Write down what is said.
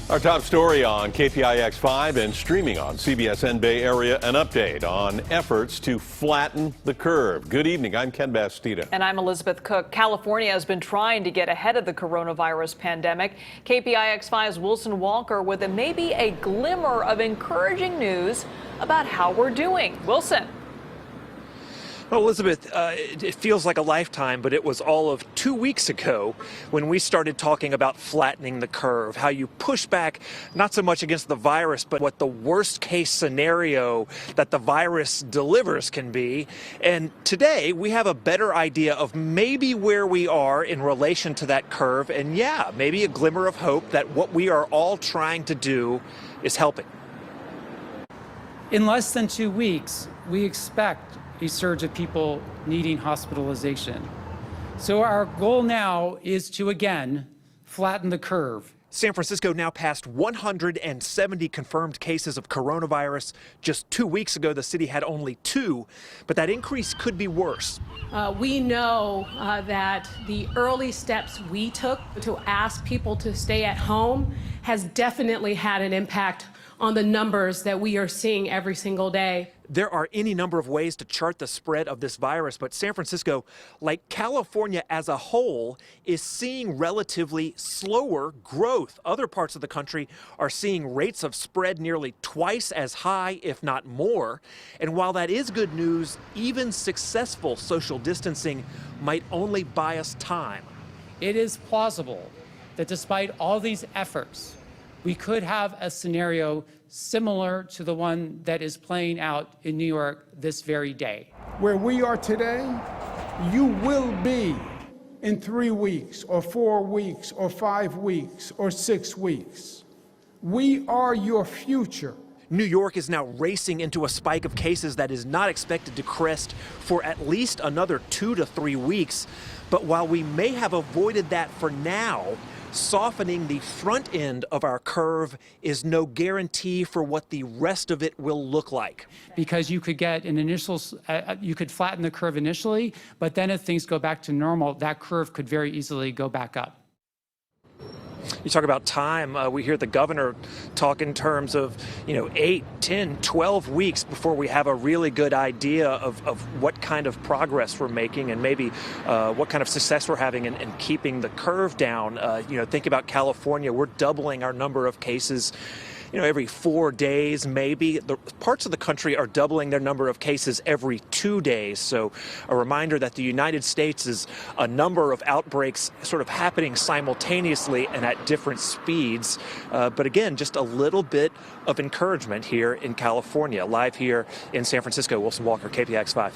Our top story on KPIX5 and streaming on CBSN Bay Area, an update on efforts to flatten the curve. Good evening, I'm Ken Bastida. And I'm Elizabeth Cook. California has been trying to get ahead of the coronavirus pandemic. KPIX5's Wilson Walker with maybe a glimmer of encouraging news about how we're doing. Wilson. Well, Elizabeth, it feels like a lifetime, but it was all of 2 weeks ago when we started talking about flattening the curve, how you push back not so much against the virus, but what the worst case scenario that the virus delivers can be. And today we have a better idea of maybe where we are in relation to that curve. And yeah, maybe a glimmer of hope that what we are all trying to do is helping. In less than 2 weeks, we expect a surge of people needing hospitalization. So our goal now is to, again, flatten the curve. San Francisco now passed 170 confirmed cases of coronavirus. Just 2 weeks ago, the city had only 2, but that increase could be worse. We know that the early steps we took to ask people to stay at home has definitely had an impact on the numbers that we are seeing every single day. There are any number of ways to chart the spread of this virus, but San Francisco, like California as a whole, is seeing relatively slower growth. Other parts of the country are seeing rates of spread nearly twice as high, if not more. And while that is good news, even successful social distancing might only buy us time. It is plausible that despite all these efforts, we could have a scenario similar to the one that is playing out in New York this very day. Where we are today, you will be in 3 weeks or 4 weeks or 5 weeks or 6 weeks. We are your future. New York is now racing into a spike of cases that is not expected to crest for at least another 2 to 3 weeks. But while we may have avoided that for now, softening the front end of our curve is no guarantee for what the rest of it will look like. Because you could get an initial, you could flatten the curve initially, but then if things go back to normal, that curve could very easily go back up. You talk about time, we hear the governor talk in terms of, 8, 10, 12 weeks before we have a really good idea of what kind of progress we're making and maybe what kind of success we're having in keeping the curve down. Think about California. We're doubling our number of cases every 4 days, maybe. The parts of the country are doubling their number of cases every 2 days. So a reminder that the United States is a number of outbreaks sort of happening simultaneously and at different speeds. But again, just a little bit of encouragement here in California. Live here in San Francisco, Wilson Walker, KPIX5.